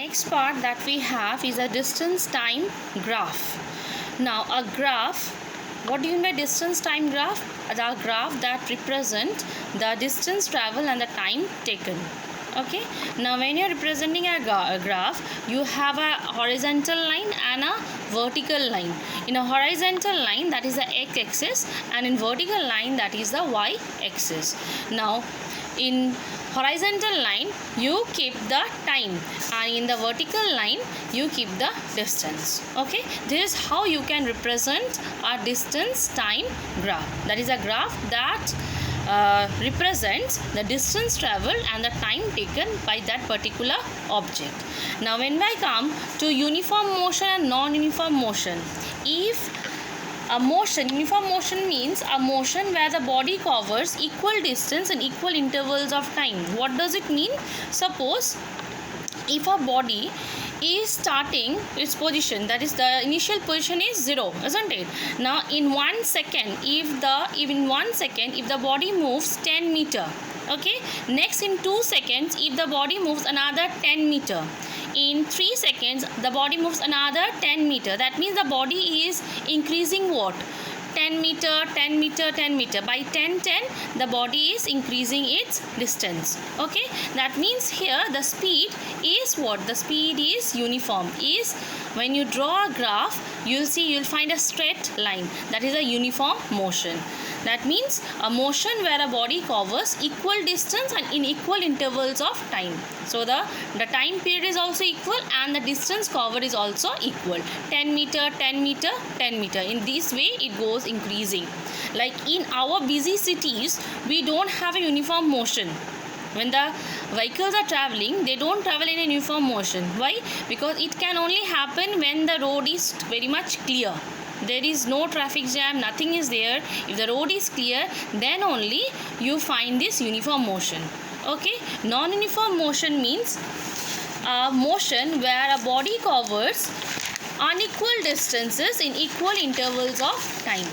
next part that we have is a distance time graph. Now a graph, what do you mean by distance time graph? The graph that represent the distance travel and the time taken. Okay, now when you're representing a graph, you have a horizontal line and a vertical line. In a horizontal line, that is the x-axis, and in vertical line, that is the y-axis. Now in horizontal line you keep the time, and in the vertical line you keep the distance. Okay, this is how you can represent a distance time graph. That is a graph that represents the distance traveled and the time taken by that particular object. Now when I come to uniform motion and non-uniform motion, if a motion, uniform motion means a motion where the body covers equal distance and equal intervals of time. What does it mean? Suppose if a body is starting its position, that is the initial position is 0, isn't it? Now in 1 second, if the body moves 10 meter, okay, next in 2 seconds if the body moves another 10 meter, in 3 seconds the body moves another 10 meter, that means the body is increasing what? 10 meter, 10 meter, 10 meter. By 10, 10, the body is increasing its distance. Okay, that means here the speed is what? The speed is uniform. Is when you draw a graph, you'll find a straight line. That is a uniform motion. That means a motion where a body covers equal distance and in equal intervals of time. So the time period is also equal and the distance covered is also equal. 10 meter, 10 meter, 10 meter. In this way it goes increasing. Like in our busy cities, we don't have a uniform motion. When the vehicles are traveling, they don't travel in a uniform motion. Why? Because it can only happen when the road is very much clear. There is no traffic jam, nothing is there. If the road is clear, then only you find this uniform motion. Okay, non-uniform motion means a motion where a body covers unequal distances in equal intervals of time.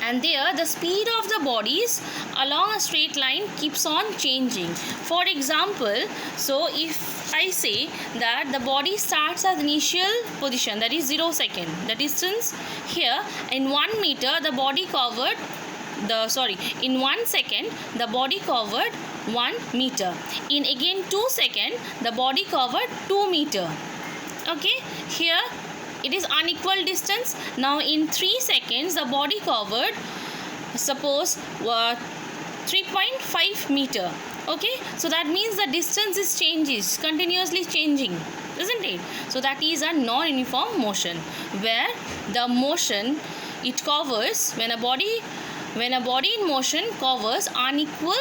And there the speed of the bodies along a straight line keeps on changing. For example, so if I say that the body starts at initial position, that is 0 second, the distance here in 1 meter the body covered in 1 second the body covered 1 meter. In again 2 seconds the body covered 2 meter. Okay, here it is unequal distance. Now in 3 seconds the body covered, suppose 3.5 meter. Okay, so that means the distance is continuously changing, isn't it? So that is a non-uniform motion, where the motion it covers when a body in motion covers unequal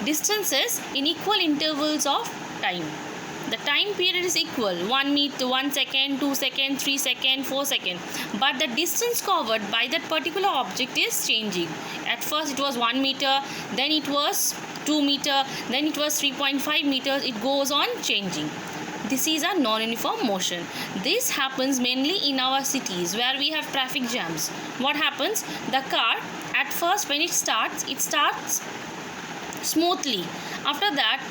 distances in equal intervals of time. The time period is equal, 1 meter, 1 second, 2 second, 3 second, 4 second. But the distance covered by that particular object is changing. At first it was 1 meter, then it was 2 meter, then it was 3.5 meters. It goes on changing. This is a non-uniform motion. This happens mainly in our cities where we have traffic jams. What happens? The car, at first when it starts smoothly. After that,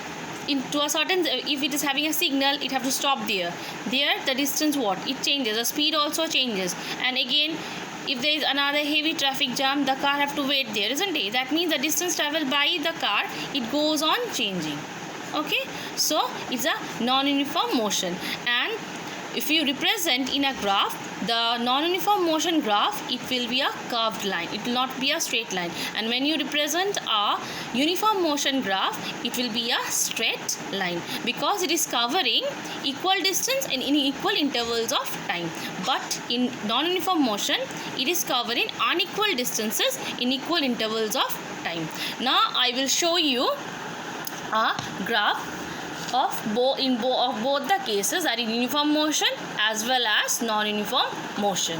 into a certain, if it is having a signal, it have to stop there. There the distance what? It changes. The speed also changes. And again, if there is another heavy traffic jam, the car have to wait there, isn't it? That means the distance traveled by the car, it goes on changing. Okay, so it's a non-uniform motion. And if you represent in a graph the non-uniform motion graph, it will be a curved line, it will not be a straight line. And when you represent a uniform motion graph, it will be a straight line, because it is covering equal distance and in equal intervals of time. But in non-uniform motion, it is covering unequal distances in equal intervals of time. Now I will show you a graph of both the cases, that is uniform motion as well as non-uniform motion.